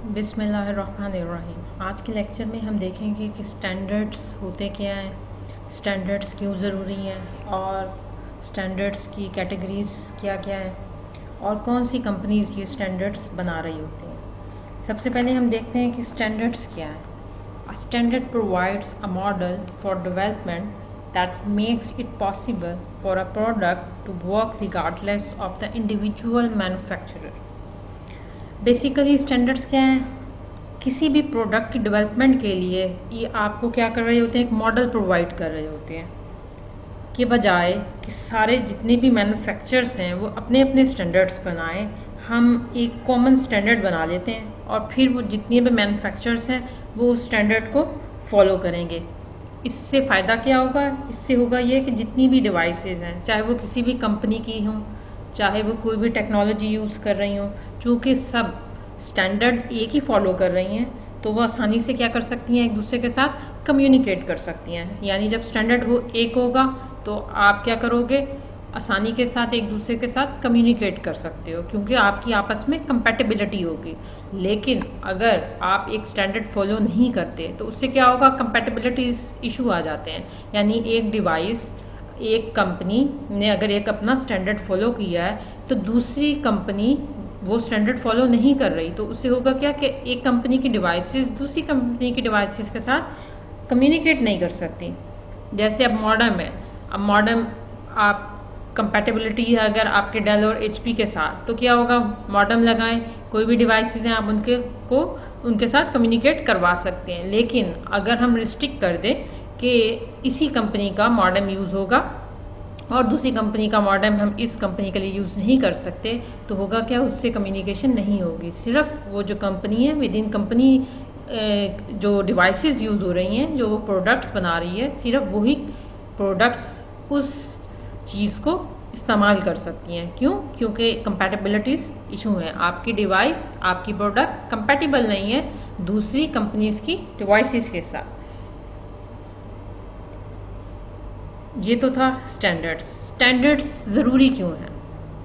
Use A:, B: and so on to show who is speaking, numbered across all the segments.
A: बिस्मिल्लाहिर्रहमानिर्रहीम। आज के लेक्चर में हम देखेंगे कि स्टैंडर्ड्स होते क्या हैं, स्टैंडर्ड्स क्यों ज़रूरी हैं और स्टैंडर्ड्स की कैटेगरीज़ क्या क्या हैं और कौन सी कंपनीज़ ये स्टैंडर्ड्स बना रही होती हैं। सबसे पहले हम देखते हैं कि स्टैंडर्ड्स क्या है। A standard provides a model for development that makes it possible for a product to work regardless of the individual manufacturer। Basically standards क्या हैं? किसी भी प्रोडक्ट की डेवलपमेंट के लिए ये आपको क्या कर रहे होते हैं, एक मॉडल प्रोवाइड कर रहे होते हैं के बजाय कि सारे जितने भी मैन्युफैक्चरर्स हैं वो अपने अपने स्टैंडर्ड्स बनाएं। हम एक कॉमन स्टैंडर्ड बना लेते हैं और फिर वो जितने भी मैन्युफैक्चरर्स हैं वो उस स्टैंडर्ड को फॉलो करेंगे। इससे फ़ायदा क्या होगा? इससे होगा ये कि जितनी भी डिवाइसेस हैं, चाहे वो किसी भी कंपनी की हों, चाहे वो कोई भी टेक्नोलॉजी यूज़ कर रही हों, चूँकि सब स्टैंडर्ड एक ही फॉलो कर रही हैं तो वो आसानी से क्या कर सकती हैं, एक दूसरे के साथ कम्युनिकेट कर सकती हैं। यानी जब स्टैंडर्ड एक होगा तो आप क्या करोगे, आसानी के साथ एक दूसरे के साथ कम्युनिकेट कर सकते हो क्योंकि आपकी आपस में कंपैटिबिलिटी होगी। लेकिन अगर आप एक स्टैंडर्ड फॉलो नहीं करते तो उससे क्या होगा, कंपैटिबिलिटी इशू आ जाते हैं। यानी एक डिवाइस, एक कंपनी ने अगर एक अपना स्टैंडर्ड फॉलो किया है तो दूसरी कंपनी वो स्टैंडर्ड फॉलो नहीं कर रही, तो उससे होगा क्या कि एक कंपनी की डिवाइसेस दूसरी कंपनी की डिवाइसेस के साथ कम्युनिकेट नहीं कर सकती। जैसे अब मॉडेम है, अब मॉडेम आप कंपैटिबिलिटी है अगर आपके डेल और एचपी के साथ, तो क्या होगा, मॉडेम लगाएं, कोई भी डिवाइसेस हैं आप उनके साथ कम्युनिकेट करवा सकते हैं। लेकिन अगर हम रिस्ट्रिक्ट कर दें कि इसी कंपनी का मॉडेम यूज़ होगा और दूसरी कंपनी का मॉडेम हम इस कंपनी के लिए यूज़ नहीं कर सकते, तो होगा क्या, उससे कम्युनिकेशन नहीं होगी। सिर्फ वो जो कंपनी है, विद इन कंपनी जो डिवाइसेस यूज़ हो रही हैं, जो वो प्रोडक्ट्स बना रही है, सिर्फ वही प्रोडक्ट्स उस चीज़ को इस्तेमाल कर सकती हैं। क्यों? क्योंकि कंपैटिबिलिटीज़ इशू हैं। आपकी डिवाइस, आपकी प्रोडक्ट कंपैटिबल नहीं है दूसरी कंपनीज़ की डिवाइसेस के साथ। ये तो था स्टैंडर्ड्स। स्टैंडर्ड्स ज़रूरी क्यों हैं?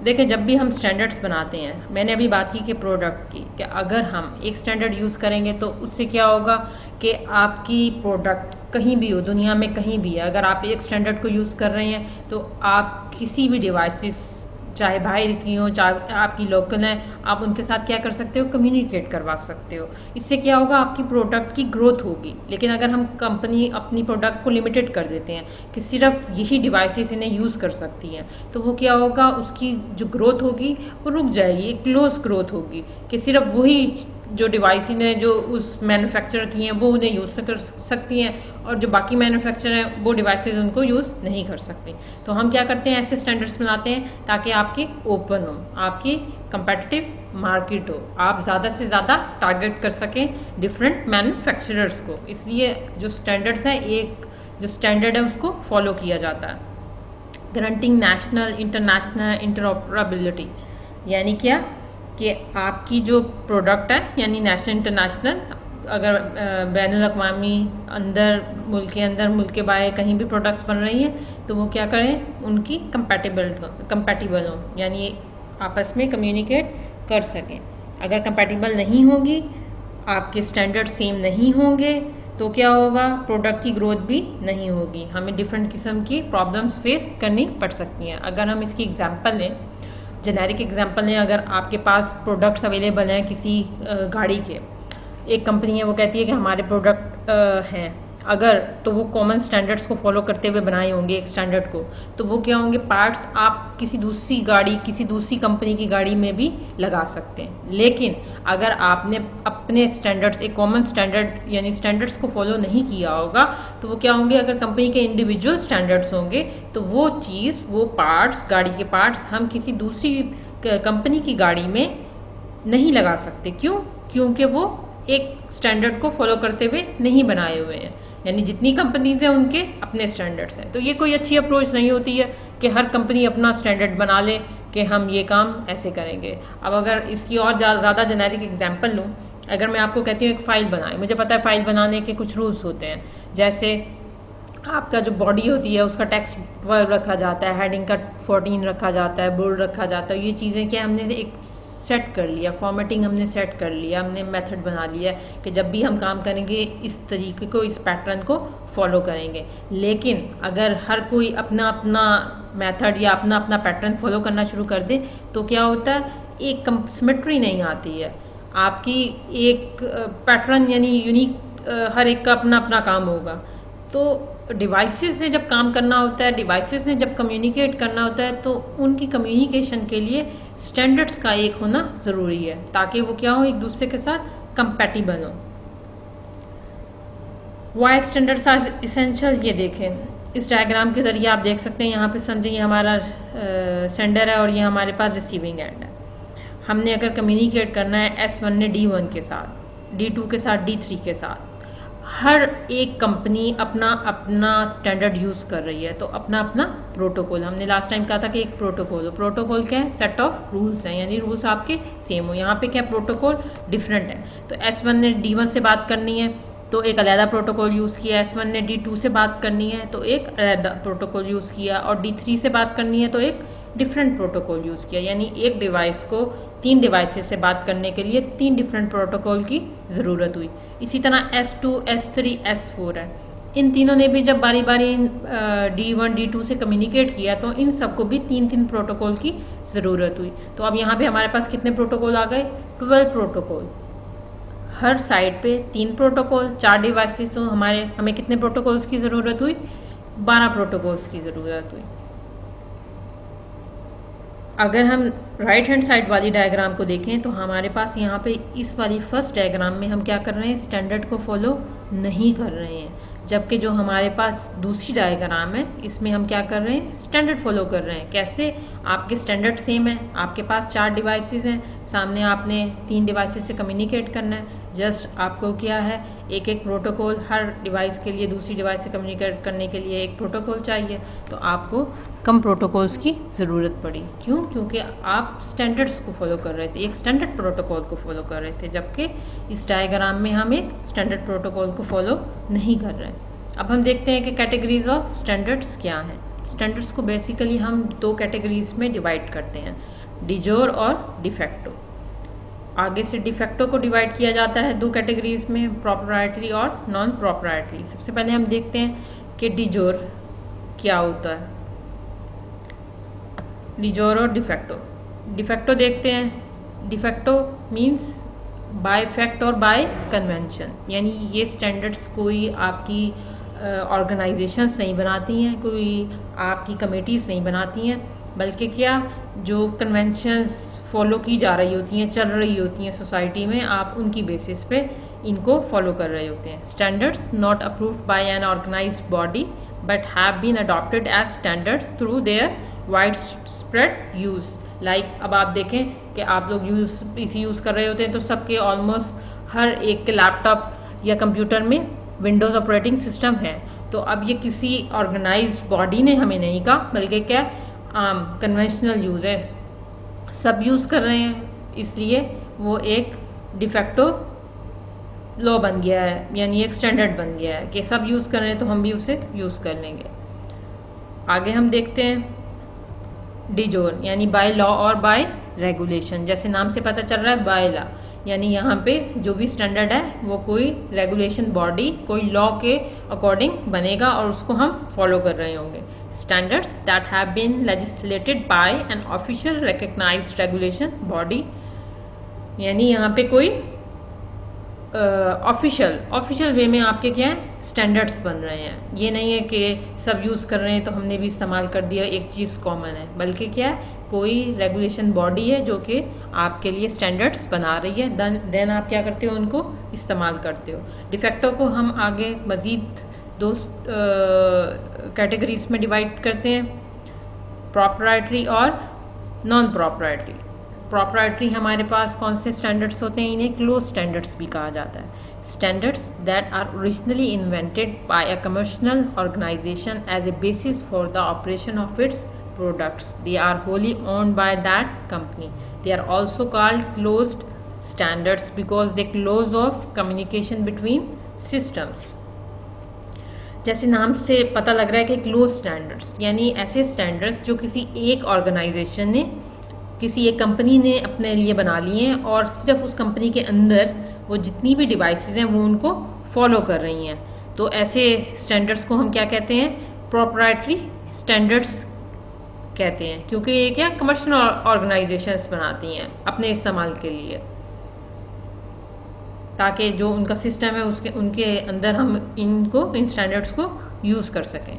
A: देखिए, जब भी हम स्टैंडर्ड्स बनाते हैं, मैंने अभी बात की कि प्रोडक्ट की, कि अगर हम एक स्टैंडर्ड यूज़ करेंगे तो उससे क्या होगा कि आपकी प्रोडक्ट कहीं भी हो, दुनिया में कहीं भी है, अगर आप एक स्टैंडर्ड को यूज़ कर रहे हैं तो आप किसी भी डिवाइसेस, चाहे बाहर की हो चाहे आपकी लोकल है, आप उनके साथ क्या कर सकते हो, कम्युनिकेट करवा सकते हो। इससे क्या होगा, आपकी प्रोडक्ट की ग्रोथ होगी। लेकिन अगर हम कंपनी अपनी प्रोडक्ट को लिमिटेड कर देते हैं कि सिर्फ यही डिवाइसेस इन्हें यूज़ कर सकती हैं, तो वो क्या होगा, उसकी जो ग्रोथ होगी वो रुक जाएगी, एक क्लोज ग्रोथ होगी कि सिर्फ वही जो डिवाइस ने जो उस मैन्युफैक्चरर की हैं वो उन्हें यूज़ कर सकती हैं और जो बाकी मैन्युफैक्चरर हैं वो डिवाइसेस उनको यूज़ नहीं कर सकती। तो हम क्या करते हैं, ऐसे स्टैंडर्ड्स बनाते हैं ताकि आपकी ओपन हो, आपकी कंपेटिटिव मार्केट हो, आप ज़्यादा से ज़्यादा टारगेट कर सकें डिफरेंट मैन्युफैक्चरर्स को। इसलिए जो स्टैंडर्ड्स हैं, एक जो स्टैंडर्ड है उसको फॉलो किया जाता है। गारंटिंग नेशनल इंटरनेशनल इंटरऑपरेबिलिटी, यानी क्या कि आपकी जो प्रोडक्ट है, यानी नेशनल इंटरनेशनल, अगर बैनुल अक़वामी मुल्क के बाहर कहीं भी प्रोडक्ट्स बन रही हैं तो वो क्या करें, उनकी कंपैटिबल हो, यानी आपस में कम्युनिकेट कर सकें। अगर कंपैटिबल नहीं होगी, आपके स्टैंडर्ड सेम नहीं होंगे तो क्या होगा, प्रोडक्ट की ग्रोथ भी नहीं होगी, हमें डिफरेंट किस्म की प्रॉब्लम्स फेस करनी पड़ सकती हैं। अगर हम इसकी एग्जांपल लें, जेनेरिक एग्जांपल लें, अगर आपके पास प्रोडक्ट्स अवेलेबल हैं किसी गाड़ी के, एक कंपनी है वो कहती है कि हमारे प्रोडक्ट हैं, अगर तो वो कॉमन स्टैंडर्ड्स को फॉलो करते हुए बनाए होंगे एक स्टैंडर्ड को, तो वो क्या होंगे, पार्ट्स आप किसी दूसरी गाड़ी, किसी दूसरी कंपनी की गाड़ी में भी लगा सकते हैं। लेकिन अगर आपने अपने स्टैंडर्ड्स, एक कॉमन स्टैंडर्ड यानी स्टैंडर्ड्स को फॉलो नहीं किया होगा तो वो क्या होंगे, अगर कंपनी के इंडिविजुअल स्टैंडर्ड्स होंगे तो वो चीज़, वो पार्ट्स, गाड़ी के पार्ट्स हम किसी दूसरी कंपनी की गाड़ी में नहीं लगा सकते। क्यों? क्योंकि वो एक स्टैंडर्ड को फॉलो करते हुए नहीं बनाए हुए हैं। यानी जितनी कंपनीज हैं उनके अपने स्टैंडर्ड्स हैं। तो ये कोई अच्छी अप्रोच नहीं होती है कि हर कंपनी अपना स्टैंडर्ड बना ले कि हम ये काम ऐसे करेंगे। अब अगर इसकी और ज़्यादा जेनेरिक एग्जांपल लूँ, अगर मैं आपको कहती हूँ एक फ़ाइल बनाएं, मुझे पता है फ़ाइल बनाने के कुछ रूल्स होते हैं, जैसे आपका जो बॉडी होती है उसका टेक्स्ट 12 रखा जाता है, हेडिंग का 14 रखा जाता है, बोल्ड रखा जाता है। ये चीज़ें क्या हमने एक सेट कर लिया, फॉर्मेटिंग हमने सेट कर लिया, हमने मेथड बना लिया कि जब भी हम काम करेंगे इस तरीके को, इस पैटर्न को फॉलो करेंगे। लेकिन अगर हर कोई अपना अपना मेथड या अपना अपना पैटर्न फॉलो करना शुरू कर दे तो क्या होता है, एक सिमेट्री नहीं आती है आपकी, एक पैटर्न यानी यूनिक, हर एक का अपना अपना काम होगा। तो डिवाइसेस से जब काम करना होता है, डिवाइसेस से जब कम्युनिकेट करना होता है, तो उनकी कम्युनिकेशन के लिए स्टैंडर्ड्स का एक होना ज़रूरी है ताकि वो क्या हो, एक दूसरे के साथ कंपैटिबल हो। वाई स्टैंडर्ड्स आर इसेंशियल, ये देखें इस डायग्राम के ज़रिए आप देख सकते हैं। यहाँ पे समझे ये हमारा सेंडर है और ये हमारे पास रिसीविंग एंड है। हमने अगर कम्युनिकेट करना है S1 ने D1 के साथ, D2 के साथ, D3 के साथ, हर एक कंपनी अपना अपना स्टैंडर्ड यूज़ कर रही है, तो अपना अपना प्रोटोकॉल। हमने लास्ट टाइम कहा था कि एक प्रोटोकॉल हो, प्रोटोकॉल क्या है, सेट ऑफ रूल्स हैं, यानी रूल्स आपके सेम हो। यहाँ पे क्या प्रोटोकॉल डिफरेंट है। तो S1 ने D1 से बात करनी है तो एक अलहदा प्रोटोकॉल यूज़ किया, S1 ने D2 से बात करनी है तो एक अलहदा प्रोटोकॉल यूज़ किया, और D3 से बात करनी है तो एक डिफरेंट प्रोटोकॉल यूज़ किया। यानी एक डिवाइस को 3 डिवाइसेस से बात करने के लिए 3 डिफरेंट प्रोटोकॉल की ज़रूरत हुई। इसी तरह S2, S3, S4 है। इन तीनों ने भी जब बारी बारी D1, D2 से कम्युनिकेट किया तो इन सबको भी 3-3 प्रोटोकॉल की ज़रूरत हुई। तो अब यहाँ पे हमारे पास कितने प्रोटोकॉल आ गए, 12 प्रोटोकॉल। हर साइड पे 3 प्रोटोकॉल, 4 डिवाइसेस, तो हमें कितने प्रोटोकॉल्स की ज़रूरत हुई, 12 प्रोटोकॉल्स की ज़रूरत हुई। अगर हम राइट हैंड साइड वाली डायग्राम को देखें तो हमारे पास यहाँ पे इस वाली फर्स्ट डायग्राम में हम क्या कर रहे हैं, स्टैंडर्ड को फॉलो नहीं कर रहे हैं, जबकि जो हमारे पास दूसरी डायग्राम है इसमें हम क्या कर रहे हैं, स्टैंडर्ड फॉलो कर रहे हैं। कैसे, आपके स्टैंडर्ड सेम है, आपके पास 4 डिवाइसेस हैं, सामने आपने 3 डिवाइसेस से कम्युनिकेट करना है। जस्ट आपको क्या है, एक एक प्रोटोकॉल, हर डिवाइस के लिए दूसरी डिवाइस से कम्युनिकेट करने के लिए एक प्रोटोकॉल चाहिए, तो आपको कम प्रोटोकॉल्स की ज़रूरत पड़ी। क्यों? क्योंकि आप स्टैंडर्ड्स को फॉलो कर रहे थे, एक स्टैंडर्ड प्रोटोकॉल को फॉलो कर रहे थे, जबकि इस डायग्राम में हम एक स्टैंडर्ड प्रोटोकॉल को फॉलो नहीं कर रहे हैं। अब हम देखते हैं कि कैटेगरीज ऑफ स्टैंडर्ड्स क्या हैं। स्टैंडर्ड्स को बेसिकली हम 2 कैटेगरीज में डिवाइड करते हैं, डिजोर और डिफेक्टो। आगे से डिफेक्टो को डिवाइड किया जाता है 2 कैटेगरीज में, प्रोप्राइटरी और नॉन प्रोप्राइटरी। सबसे पहले हम देखते हैं कि डिजोर क्या होता है, डिजोर और डिफेक्टो। डिफेक्टो देखते हैं। डिफेक्टो मीन्स बाय इफेक्ट और बाय कन्वेंशन, यानी ये स्टैंडर्ड्स कोई आपकी ऑर्गेनाइजेशंस नहीं बनाती हैं, कोई आपकी कमेटीज़ नहीं बनाती हैं, बल्कि क्या, जो कन्वेंशंस फॉलो की जा रही होती हैं, चल रही होती हैं सोसाइटी में, आप उनकी बेसिस पे इनको फॉलो कर रहे होते हैं। Standards not approved by an organized body but have been adopted as standards through their wide spread use. Like अब आप देखें कि आप लोग PC यूज़ कर रहे होते हैं तो सबके ऑलमोस्ट हर एक के लैपटॉप या कंप्यूटर में विंडोज़ ऑपरेटिंग सिस्टम है। तो अब ये किसी ऑर्गेनाइज्ड बॉडी ने हमें नहीं कहा, बल्कि क्या, आम कन्वेंशनल यूज़ है, सब यूज़ कर रहे हैं, इसलिए वो एक डिफेक्टो लॉ बन गया है, यानी एक स्टैंडर्ड बन गया है कि सब यूज़ कर रहे हैं तो हम भी उसे यूज़ कर लेंगे। आगे हम देखते हैं डिजोर, यानी बाय लॉ और बाय रेगुलेशन। जैसे नाम से पता चल रहा है बाय लॉ, यानी यहाँ पे जो भी स्टैंडर्ड है वो कोई रेगुलेशन बॉडी, कोई लॉ के अकॉर्डिंग बनेगा और उसको हम फॉलो कर रहे होंगे। Standards that have been legislated by an official recognized regulation body, यानी यहाँ पे कोई ऑफिशियल वे में आपके क्या है, स्टैंडर्ड्स बन रहे हैं। ये नहीं है कि सब यूज़ कर रहे हैं तो हमने भी इस्तेमाल कर दिया, एक चीज़ कॉमन है, बल्कि क्या है, कोई रेगुलेशन बॉडी है जो कि आपके लिए स्टैंडर्ड्स बना रही है, देन आप क्या करते हो, उनको इस्तेमाल करते हो। डिफेक्टो को हम आगे मज़ीद 2 कैटेगरीज में डिवाइड करते हैं, प्रोप्राइटरी और नॉन प्रोप्राइटरी। प्रोप्राइटरी हमारे पास कौन से स्टैंडर्ड्स होते हैं, इन्हें क्लोज स्टैंडर्ड्स भी कहा जाता है। Standards that are originally invented by a commercial organization as a basis for the operation of its products. They are wholly owned by that company. They are also called closed standards because they close off communication between systems. जैसे नाम से पता लग रहा है कि close standards, यानी ऐसे स्टैंडर्ड्स जो किसी एक ऑर्गेनाइजेशन ने किसी एक कंपनी ने अपने लिए बना लिए हैं और सिर्फ उस कंपनी के अंदर वो जितनी भी डिवाइसेस हैं वो उनको फॉलो कर रही हैं। तो ऐसे स्टैंडर्ड्स को हम क्या कहते हैं, प्रोप्राइटरी स्टैंडर्ड्स कहते हैं, क्योंकि ये क्या कमर्शियल ऑर्गेनाइजेशंस बनाती हैं अपने इस्तेमाल के लिए, ताकि जो उनका सिस्टम है उसके उनके अंदर हम इन स्टैंडर्ड्स को यूज़ कर सकें।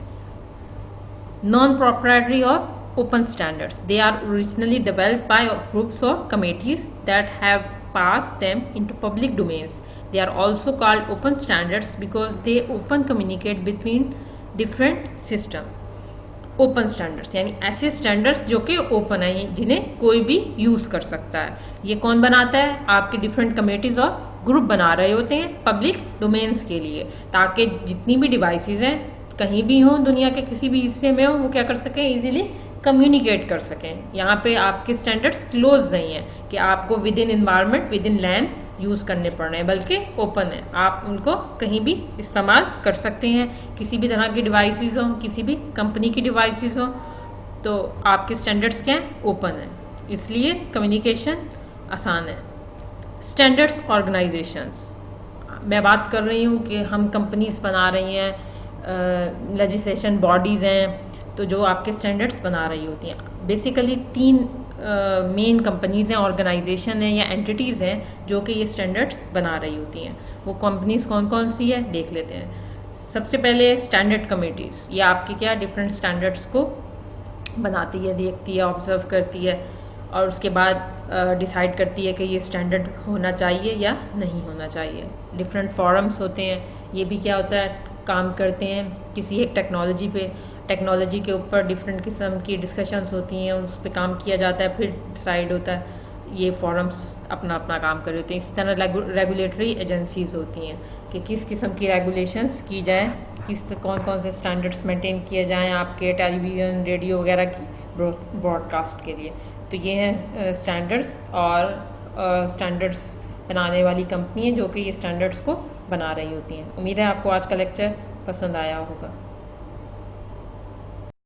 A: नॉन प्रोप्राइटरी और open standards, they are originally developed by groups or committees that have passed them into public domains. They are also called open standards because they open communicate between different system. Open standards यानी ऐसे standards जो कि open है, जिन्हें कोई भी use कर सकता है। ये कौन बनाता है, आपके डिफरेंट कमेटीज़ और ग्रुप बना रहे होते हैं पब्लिक डोमेन्स के लिए, ताकि जितनी भी डिवाइसेस हैं कहीं भी हों, दुनिया के किसी भी हिस्से में हों, वो क्या कर सकें, इजीली कम्युनिकेट कर सकें। यहाँ पे आपके स्टैंडर्ड्स क्लोज नहीं हैं कि आपको with in environment, with in land use करने पड़ रहे हैं, बल्कि ओपन है, आप उनको कहीं भी इस्तेमाल कर सकते हैं। किसी भी तरह की डिवाइसेस हों, किसी भी कंपनी की डिवाइसेस हों, तो आपके स्टैंडर्ड्स क्या हैं, ओपन है, इसलिए कम्युनिकेशन आसान है। स्टैंडर्ड्स ऑर्गेनाइजेशंस, मैं बात कर रही हूँ कि हम कंपनीज बना रही हैं, लेजिस्लेशन बॉडीज़ हैं, तो जो आपके स्टैंडर्ड्स बना रही होती हैं। बेसिकली 3 मेन कंपनीज़ हैं, ऑर्गेनाइजेशन हैं या एंटिटीज़ हैं जो कि ये स्टैंडर्ड्स बना रही होती हैं। वो कंपनीज़ कौन कौन सी है देख लेते हैं। सबसे पहले स्टैंडर्ड कमेटीज़, ये आपके क्या डिफरेंट स्टैंडर्ड्स को बनाती है, देखती है, ऑब्जर्व करती है और उसके बाद डिसाइड करती है कि ये स्टैंडर्ड होना चाहिए या नहीं होना चाहिए। डिफरेंट फोरम्स होते हैं, ये भी क्या होता है, काम करते हैं किसी एक टेक्नोलॉजी के ऊपर, डिफरेंट किस्म की डिस्कशंस होती हैं, उस पर काम किया जाता है, फिर डिसाइड होता है, ये फोरम्स अपना अपना काम कर रहे होते हैं। इसी तरह रेगुलेटरी एजेंसीज होती हैं कि किस किस्म की रेगुलेशंस की जाए, कौन कौन से स्टैंडर्ड्स मेंटेन किए जाएँ आपके टेलीविज़न, रेडियो वगैरह की ब्रॉडकास्ट के लिए। तो ये हैं स्टैंडर्ड्स, और स्टैंडर्ड्स बनाने वाली कंपनी है जो कि ये स्टैंडर्ड्स को बना रही होती हैं। उम्मीद है आपको आज का लेक्चर पसंद आया होगा।